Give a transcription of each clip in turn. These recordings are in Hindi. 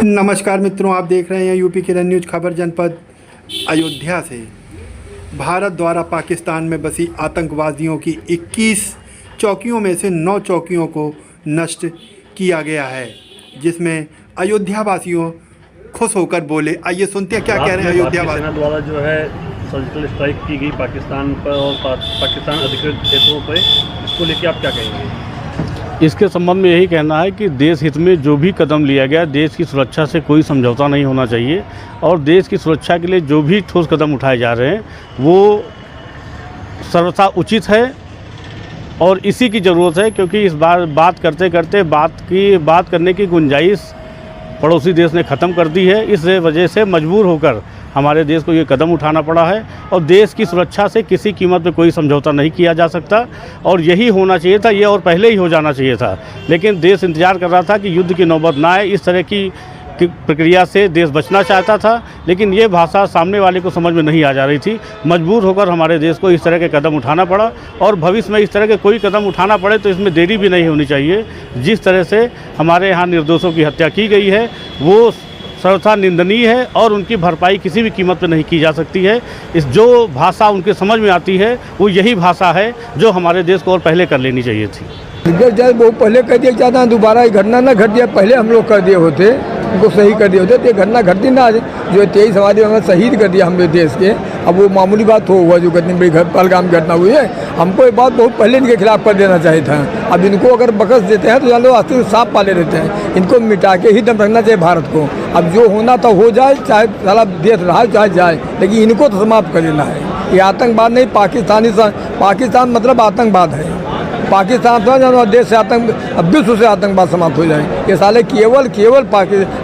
नमस्कार मित्रों, आप देख रहे हैं यूपी किरण न्यूज खबर जनपद अयोध्या से। भारत द्वारा पाकिस्तान में बसी आतंकवादियों की 21 चौकियों में से 9 चौकियों को नष्ट किया गया है, जिसमें अयोध्या वासियों खुश होकर बोले। आइए सुनते हैं क्या कह रहे हैं अयोध्या वासी। सेना द्वारा जो है सर्जिकल स्ट्राइक की गई पाकिस्तान पर और पाकिस्तान अधिकृत क्षेत्रों पर, इसको लेकर आप क्या कहेंगे? इसके संबंध में यही कहना है कि देश हित में जो भी कदम लिया गया, देश की सुरक्षा से कोई समझौता नहीं होना चाहिए और देश की सुरक्षा के लिए जो भी ठोस कदम उठाए जा रहे हैं वो सर्वथा उचित है और इसी की ज़रूरत है, क्योंकि इस बार बात करते करते बात करने की गुंजाइश पड़ोसी देश ने ख़त्म कर दी है। इस वजह से मजबूर होकर हमारे देश को ये कदम उठाना पड़ा है और देश की सुरक्षा से किसी कीमत पे कोई समझौता नहीं किया जा सकता और यही होना चाहिए था, ये और पहले ही हो जाना चाहिए था। लेकिन देश इंतज़ार कर रहा था कि युद्ध की नौबत ना आए, इस तरह की प्रक्रिया से देश बचना चाहता था, लेकिन ये भाषा सामने वाले को समझ में नहीं आ जा रही थी। मजबूर होकर हमारे देश को इस तरह के कदम उठाना पड़ा और भविष्य में इस तरह के कोई कदम उठाना पड़े तो इसमें देरी भी नहीं होनी चाहिए। जिस तरह से हमारे यहाँ निर्दोषों की हत्या की गई है वो सर्वथा निंदनीय है और उनकी भरपाई किसी भी कीमत पर नहीं की जा सकती है। इस जो भाषा उनके समझ में आती है वो यही भाषा है जो हमारे देश को और पहले कर लेनी चाहिए थी। वो पहले कर दिया चाहता, दोबारा घटना ना घट दिया, पहले हम लोग कर दिए होते, उनको सही कर दिए होते तो ये घटना घटती ना। जो 23 हमारे हमें शहीद कर दिया हमने देश के, अब वो मामूली बात हो हुआ जो कितनी बड़ी पहलगाम घटना हुई है। हमको ये बात बहुत पहले इनके खिलाफ कर देना चाहिए था। अब इनको अगर बकस देते हैं तो जान लो आस्ते साफ पाले रहते हैं। इनको मिटा के ही दम रखना चाहिए भारत को। अब जो होना तो हो जाए, चाहे साला देश रहा चाहे जाए, लेकिन इनको तो समाप्त कर देना है। ये आतंकवाद नहीं, पाकिस्तान मतलब आतंकवाद है। पाकिस्तान तो देश से विश्व से आतंकवाद समाप्त हो जाए। ये साले केवल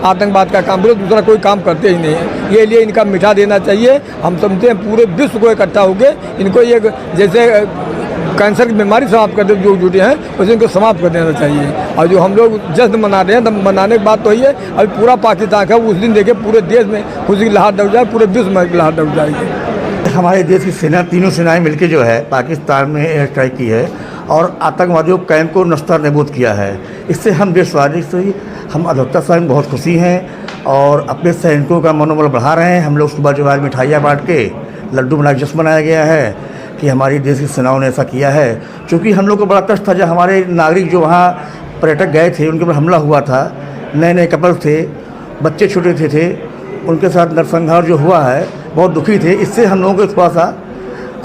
आतंकवाद का काम करो, दूसरा कोई काम करते ही नहीं है। ये लिए इनका मिटा देना चाहिए। हम समझते हैं पूरे विश्व को इकट्ठा होकर इनको ये जैसे कैंसर की बीमारी समाप्त कर दे जो जुटे हैं उसे इनको समाप्त कर देना चाहिए। और जो हम लोग जश्न मना रहे हैं तो मनाने की बात तो ही है, अभी पूरा पाकिस्तान का उस दिन देखे पूरे देश में खुशी की लहर दब जाए, पूरे विश्व में लहर दब जाएगी। हमारे देश की सेना, तीनों सेनाएं मिलकर जो है पाकिस्तान में एयर स्ट्राइक की है और आतंकवादियों कैंप को नस्ता नबूद किया है। इससे हम देशवासी से हम अयोध्या शहर में बहुत खुशी हैं और अपने सैनिकों का मनोबल बढ़ा रहे हैं। हम लोग सुबह जो है मिठाइयाँ बांट के लड्डू बना जश्न मनाया गया है कि हमारी देश की सेनाओं ने ऐसा किया है। क्योंकि हम लोग को बड़ा कष्ट था जब हमारे नागरिक जो वहाँ पर्यटक गए थे उनके ऊपर हमला हुआ था। नए कपल थे, बच्चे छोटे थे, उनके साथ नरसंहार जो हुआ है बहुत दुखी थे। इससे हम लोगों को थोड़ा सा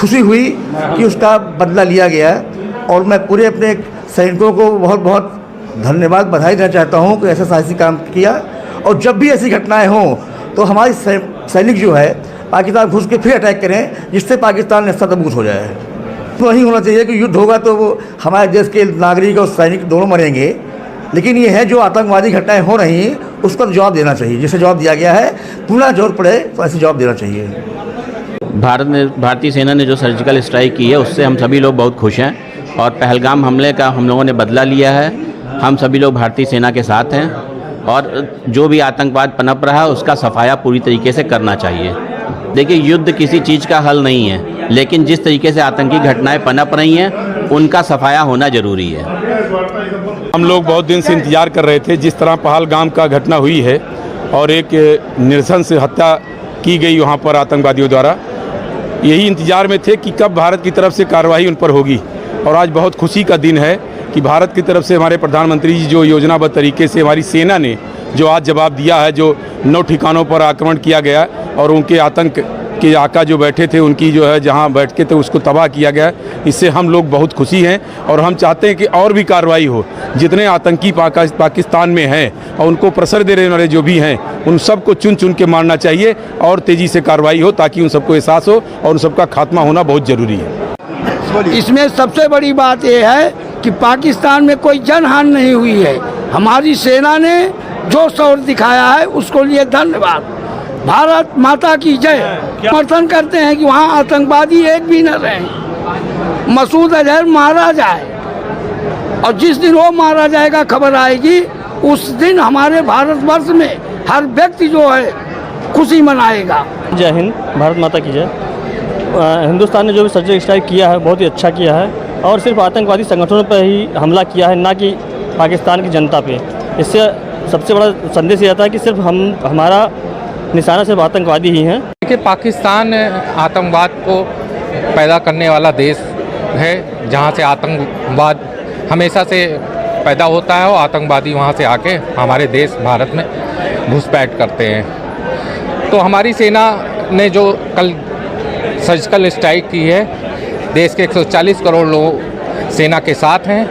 खुशी हुई कि उसका बदला लिया गया और मैं पूरे अपने सैनिकों को बहुत बहुत धन्यवाद बधाई देना चाहता हूं कि ऐसा साहसी काम किया। और जब भी ऐसी घटनाएं हों तो हमारे सैनिक जो है पाकिस्तान घुस के फिर अटैक करें, जिससे पाकिस्तान नस्तानबूद हो जाए। तो नहीं होना चाहिए कि युद्ध होगा तो वो हमारे देश के नागरिक और सैनिक दोनों मरेंगे, लेकिन ये है जो आतंकवादी घटनाएँ हो रही हैं उस पर जवाब देना चाहिए। जिसे जवाब दिया गया है पूरा जोर पड़े तो ऐसे जवाब देना चाहिए। भारतीय सेना ने जो सर्जिकल स्ट्राइक की है उससे हम सभी लोग बहुत खुश हैं और पहलगाम हमले का हम लोगों ने बदला लिया है। हम सभी लोग भारतीय सेना के साथ हैं और जो भी आतंकवाद पनप रहा है उसका सफाया पूरी तरीके से करना चाहिए। देखिए, युद्ध किसी चीज़ का हल नहीं है, लेकिन जिस तरीके से आतंकी घटनाएं पनप रही हैं उनका सफाया होना ज़रूरी है। हम लोग बहुत दिन से इंतज़ार कर रहे थे, जिस तरह पहलगाम का घटना हुई है और एक निरसन से हत्या की गई वहाँ पर आतंकवादियों द्वारा, यही इंतज़ार में थे कि कब भारत की तरफ से कार्रवाई उन पर होगी। और आज बहुत खुशी का दिन है कि भारत की तरफ से हमारे प्रधानमंत्री जी जो योजनाबद्ध तरीके से हमारी सेना ने जो आज जवाब दिया है, जो 9 ठिकानों पर आक्रमण किया गया और उनके आतंक के आका जो बैठे थे उनकी जो है जहां बैठ के थे उसको तबाह किया गया। इससे हम लोग बहुत खुशी हैं और हम चाहते हैं कि और भी कार्रवाई हो। जितने आतंकी पाकिस्तान में हैं और उनको प्रसर देने वाले जो भी हैं उन सबको चुन चुन के मारना चाहिए और तेज़ी से कार्रवाई हो ताकि उन सबको एहसास हो और उन सबका खात्मा होना बहुत ज़रूरी है। इसमें सबसे बड़ी बात यह है कि पाकिस्तान में कोई जनहानि नहीं हुई है। हमारी सेना ने जो शौर्य दिखाया है उसको लिए धन्यवाद। भारत माता की जय। समर्थन करते हैं कि वहाँ आतंकवादी एक भी न रहे, मसूद अजहर मारा जाए और जिस दिन वो मारा जाएगा खबर आएगी उस दिन हमारे भारतवर्ष में हर व्यक्ति जो है खुशी मनाएगा। जय हिंद, भारत माता की जय। हिंदुस्तान ने जो भी सर्जिकल स्ट्राइक किया है बहुत ही अच्छा किया है और सिर्फ आतंकवादी संगठनों पर ही हमला किया है, ना कि पाकिस्तान की जनता पे। इससे सबसे बड़ा संदेश ये आता है कि सिर्फ हमारा निशाना सिर्फ आतंकवादी ही हैं। देखिए, पाकिस्तान आतंकवाद को पैदा करने वाला देश है, जहाँ से आतंकवाद हमेशा से पैदा होता है और आतंकवादी वहाँ से आके हमारे देश भारत में घुसपैठ करते हैं। तो हमारी सेना ने जो कल सर्जिकल स्ट्राइक की है, देश के 140 करोड़ लोग सेना के साथ हैं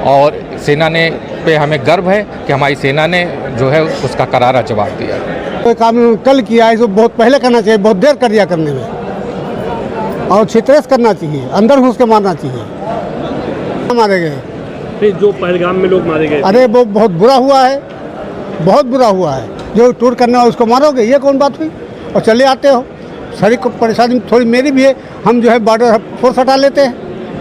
और सेना ने पे हमें गर्व है कि हमारी सेना ने जो है उसका करारा जवाब दिया। कोई काम कल किया है, इसको बहुत पहले करना चाहिए, बहुत देर कर दिया करने में, और छितरेस करना चाहिए, अंदर घुस के मारना चाहिए। मारे गए जो पहलगाम में लोग मारे गए, अरे वो बहुत बुरा हुआ है, बहुत बुरा हुआ है। जो टूर करना है उसको मारोगे, ये कौन बात हुई? और चले आते हो। शरीर को परेशानी थोड़ी मेरी भी है, हम जो है बॉर्डर फोर्स हटा लेते हैं,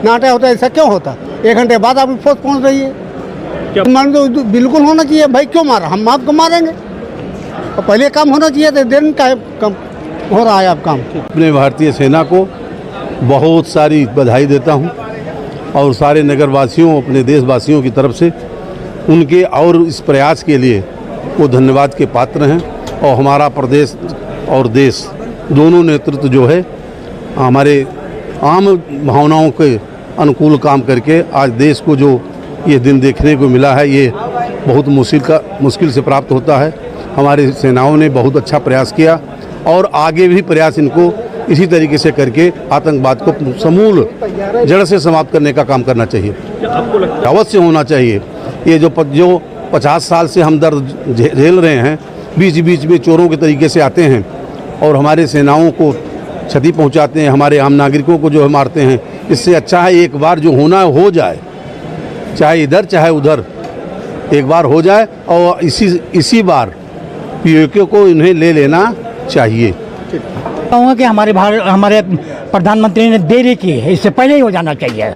ना हटा होता है। ऐसा क्यों होता? 1 घंटे बाद आपकी फोर्स पहुँच रही है। मान लो बिल्कुल होना चाहिए भाई, क्यों मारा? हम आपको मारेंगे, और पहले काम होना चाहिए था। दिन का कम हो रहा है आप काम। अपने भारतीय सेना को बहुत सारी बधाई देता हूं और सारे नगरवासियों, अपने देशवासियों की तरफ से उनके और इस प्रयास के लिए वो धन्यवाद के पात्र हैं। और हमारा प्रदेश और देश दोनों नेतृत्व जो है हमारे आम भावनाओं के अनुकूल काम करके आज देश को जो ये दिन देखने को मिला है, ये बहुत मुश्किल से प्राप्त होता है। हमारी सेनाओं ने बहुत अच्छा प्रयास किया और आगे भी प्रयास इनको इसी तरीके से करके आतंकवाद को समूल जड़ से समाप्त करने का काम करना चाहिए, अवश्य होना चाहिए। ये जो 50 साल से हम दर्द झेल रहे हैं, बीच बीच में चोरों के तरीके से आते हैं और हमारे सेनाओं को क्षति पहुंचाते हैं, हमारे आम नागरिकों को जो है मारते हैं। इससे अच्छा है एक बार जो होना हो जाए, चाहे इधर चाहे उधर, एक बार हो जाए और इसी बार पीओके को इन्हें ले लेना चाहिए। कहूँगा कि हमारे प्रधानमंत्री ने देरी की है, इससे पहले ही हो जाना चाहिए।